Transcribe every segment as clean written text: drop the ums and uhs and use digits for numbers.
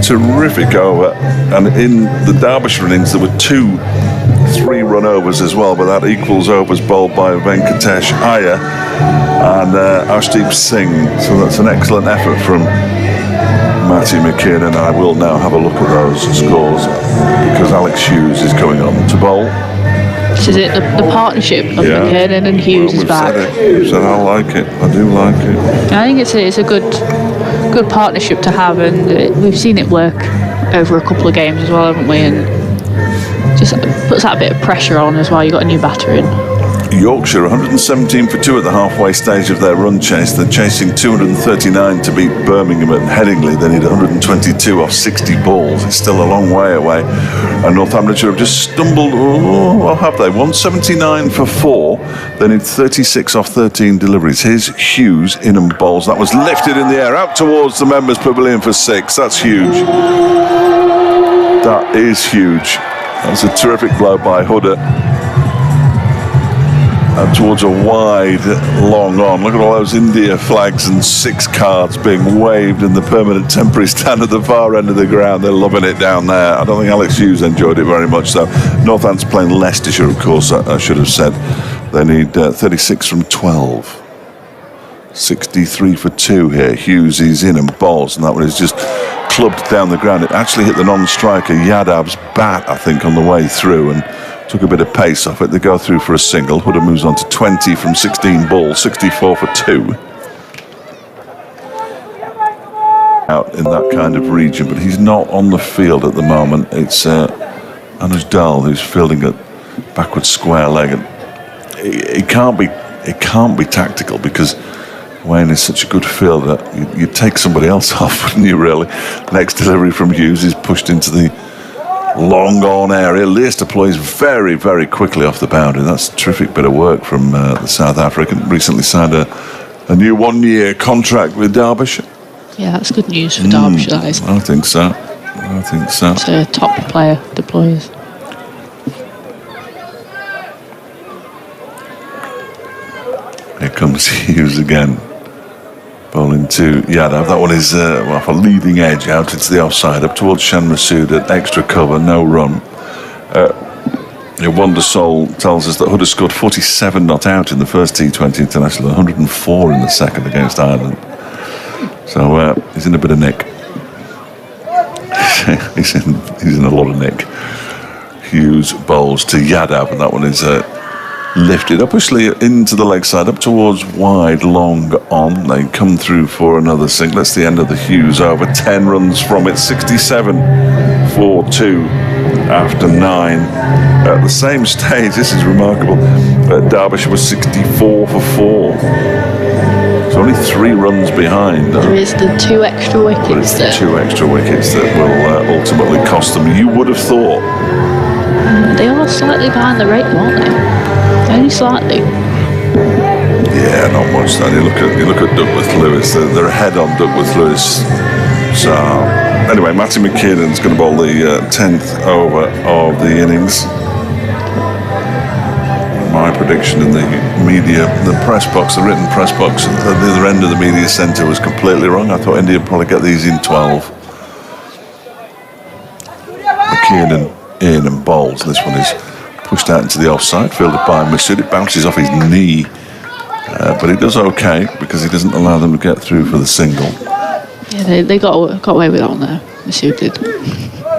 terrific over. And in the Derbyshire innings, there were 2 3-run overs as well, but that equals overs bowled by Venkatesh Iyer and Ashdeep Singh. So that's an excellent effort from Matty McKinnon. I will now have a look at those scores because Alex Hughes is going on to bowl. This is it, the partnership of McKinnon and Hughes is back. Said I like it. I do like it. I think it's a good partnership to have, and we've seen it work over a couple of games as well, haven't we? And just puts that bit of pressure on as well. You've got a new batter in. Yorkshire 117 for 2 at the halfway stage of their run chase. They're chasing 239 to beat Birmingham at Headingley. They need 122 off 60 balls. It's still a long way away. And Northamptonshire have just stumbled. What have they? 179 for 4. They need 36 off 13 deliveries. Here's Hughes in and bowls. That was lifted in the air out towards the members' pavilion for 6. That's huge. That is huge. That's a terrific blow by Hudder. Towards a wide, long on. Look at all those India flags and 6 cards being waved in the permanent temporary stand at the far end of the ground. They're loving it down there. I don't think Alex Hughes enjoyed it very much, though. Northants playing Leicestershire, of course, I should have said. They need 36 from 12. 63 for 2 here. Hughes is in and bowls, and that one is just clubbed down the ground. It actually hit the non-striker Yadav's bat, I think, on the way through, and took a bit of pace off it. They go through for a single. Hudder moves on to 20 from 16 balls, 64 for 2. Out in that kind of region, but he's not on the field at the moment. It's Anuj Dal who's fielding it backwards square leg, and it can't be tactical because Wayne is such a good fielder. You'd take somebody else off, wouldn't you, really? Next delivery from Hughes is pushed into the long on area. Leicester deploys very, very quickly off the boundary. That's a terrific bit of work from the South African. Recently signed a new 1-year contract with Derbyshire. Yeah, that's good news for Derbyshire, that is. I think so. It's a top player deploys. Here comes Hughes again. Bowling to Yadav. That one is off a leading edge out into the offside, up towards Shan Masood at extra cover, no run. Wonder Soul tells us that Hudder scored 47 not out in the first T20 international, 104 in the second against Ireland. So he's in a bit of nick. he's in a lot of nick. Hughes bowls to Yadav, and that one is lifted upishly into the leg side, up towards wide, long on. They come through for another single. That's the end of the Hughes over. 10 runs from it, 67 for 2 after 9. At the same stage, this is remarkable, Derbyshire was 64 for 4. It's only 3 runs behind. There is the 2 extra wickets. But it's the 2 extra wickets that will ultimately cost them. You would have thought. They are slightly behind the rate, aren't they? Only slightly. Yeah, not much. Then you look at Duckworth Lewis. They're ahead on Duckworth Lewis. So anyway, Matty McKinnon's going to bowl the 10th over of the innings. My prediction in the media, the press box, the written press box at the other end of the media centre was completely wrong. I thought India would probably get these in 12. McKinnon in and bowls. This one is pushed out into the offside, fielded by Masood. It bounces off his knee, but he does okay because he doesn't allow them to get through for the single. Yeah, they got away with that one there. Masood did.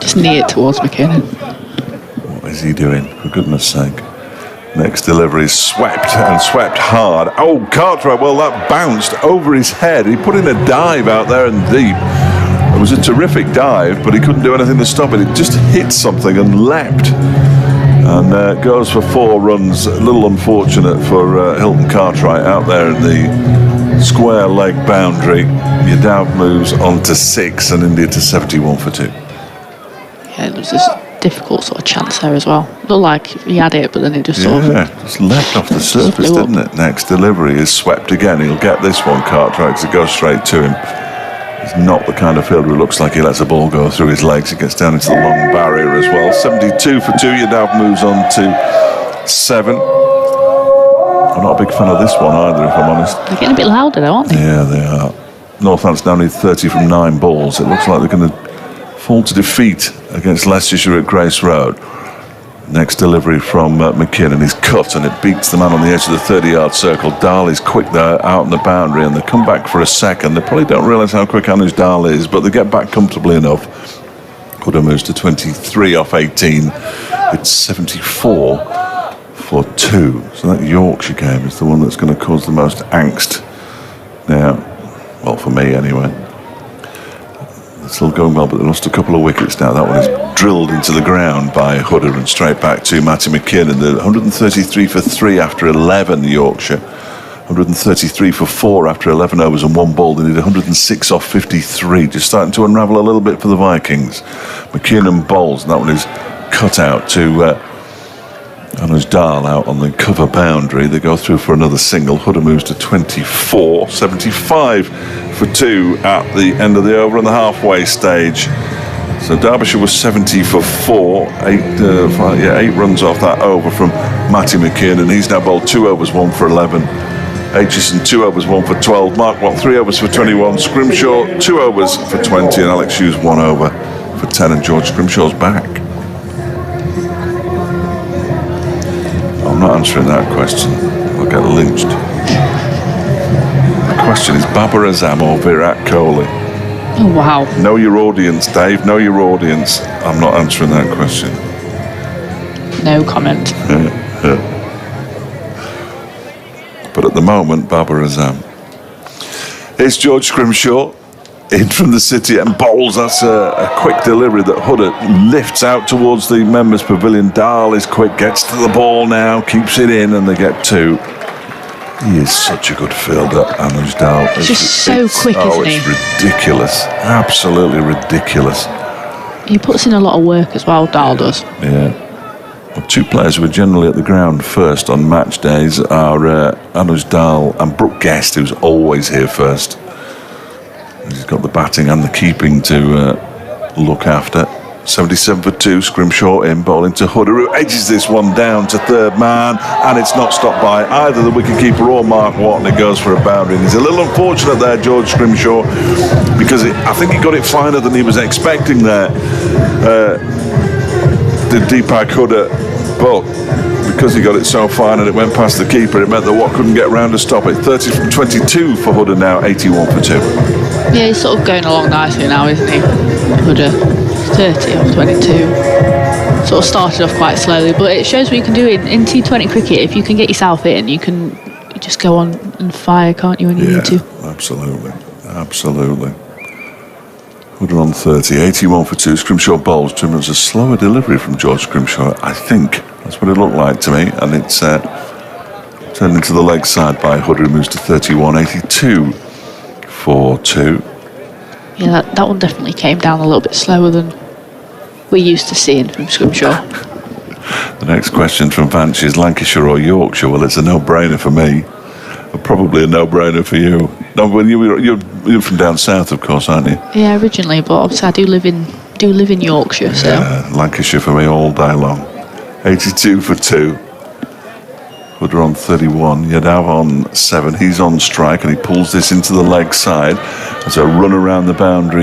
Just knee it towards McKinnon. What is he doing, for goodness sake? Next delivery is swept and swept hard. Oh, Cartwright, well, that bounced over his head. He put in a dive out there and deep. It was a terrific dive, but he couldn't do anything to stop it. It just hit something and leapt. And goes for 4 runs. A little unfortunate for Hilton Cartwright out there in the square leg boundary. Yadav moves on to 6 and India to 71 for 2. Yeah, it was this difficult sort of chance there as well. Looked like he had it, but then it just sort of... Yeah, just leapt off the surface, didn't it? Next delivery is swept again. He'll get this one, Cartwright, because it goes straight to him. He's not the kind of fielder who looks like he lets a ball go through his legs. It gets down into the long barrier as well. 72 for 2. Yadav moves on to 7. I'm not a big fan of this one either, if I'm honest. They're getting a bit louder though, aren't they? Yeah, they are. Northants now need 30 from 9 balls. It looks like they're going to fall to defeat against Leicestershire at Grace Road. Next delivery from McKinnon. He's cut and it beats the man on the edge of the 30-yard circle. Dahl is quick there out on the boundary, and they come back for a second. They probably don't realise how quick Anuj Dahl is, but they get back comfortably enough. Huda moves to 23 off 18. It's 74 for 2. So that Yorkshire game is the one that's going to cause the most angst now. Well, for me anyway. It's still going well, but they lost a couple of wickets now. That one is drilled into the ground by Huda and straight back to Matty McKinnon. The 133 for 3 after 11, Yorkshire. 133 for 4 after 11 overs and 1 ball. They need 106 off 53. Just starting to unravel a little bit for the Vikings. McKinnon bowls, and that one is cut out to Anuj Dahl out on the cover boundary. They go through for another single. Huda moves to 24. 75 for 2 at the end of the over on the halfway stage. So Derbyshire was 70 for 4. 8 runs off that over from Matty McKinnon. He's now bowled 2 overs, 1 for 11. Aitchison 2 overs, 1 for 12. Mark Watt 3 overs for 21. Scrimshaw 2 overs for 20, and Alex Hughes 1 over for 10. And George Scrimshaw's back. I'm not answering that question. I'll get lynched. The question is Babar Azam or Virat Kohli? Oh, wow. Know your audience, Dave. Know your audience. I'm not answering that question. No comment. But at the moment, Babar Azam. It's George Scrimshaw in from the city and bowls. That's a quick delivery that Huda lifts out towards the members' pavilion. Dahl is quick, gets to the ball now, keeps it in, and they get 2. He is such a good fielder, Anuj Dahl. He's just so quick, isn't he? It's ridiculous. Absolutely ridiculous. He puts in a lot of work as well, Dahl does. Yeah. Well, 2 players who are generally at the ground first on match days are Anuj Dahl and Brooke Guest, who's always here first. He's got the batting and the keeping to look after. 77 for 2, Scrimshaw in, bowling to Huda, who edges this one down to third man, and it's not stopped by either the wicketkeeper or Mark Watt, and it goes for a boundary. And he's a little unfortunate there, George Scrimshaw, because I think he got it finer than he was expecting there, the Deepak Huda, but because he got it so fine and it went past the keeper, it meant that Watt couldn't get round to stop it. 30 from 22 for Huda now, 81 for 2. Yeah, he's sort of going along nicely now, isn't he? Huda, 30 off 22. Sort of started off quite slowly, but it shows what you can do in T20 cricket. If you can get yourself in, you just go on and fire, can't you, when you need to? Absolutely. Absolutely. Huda on 30, 81 for 2. Scrimshaw bowls. It was a slower delivery from George Scrimshaw, I think. That's what it looked like to me. And it's turned into the leg side by Huda, who moves to 31, 82 for 2. Yeah, that one definitely came down a little bit slower than we're used to seeing from Scrimshaw. The next question from Vance is Lancashire or Yorkshire? Well, it's a no-brainer for me. Probably a no-brainer for you. No, well, you're from down south, of course, aren't you? Yeah, originally, but obviously I do live in Yorkshire, so. Yeah, Lancashire for me all day long. 82 for 2. Huda on 31. Yadav on 7. He's on strike, and he pulls this into the leg side. There's a run around the boundary.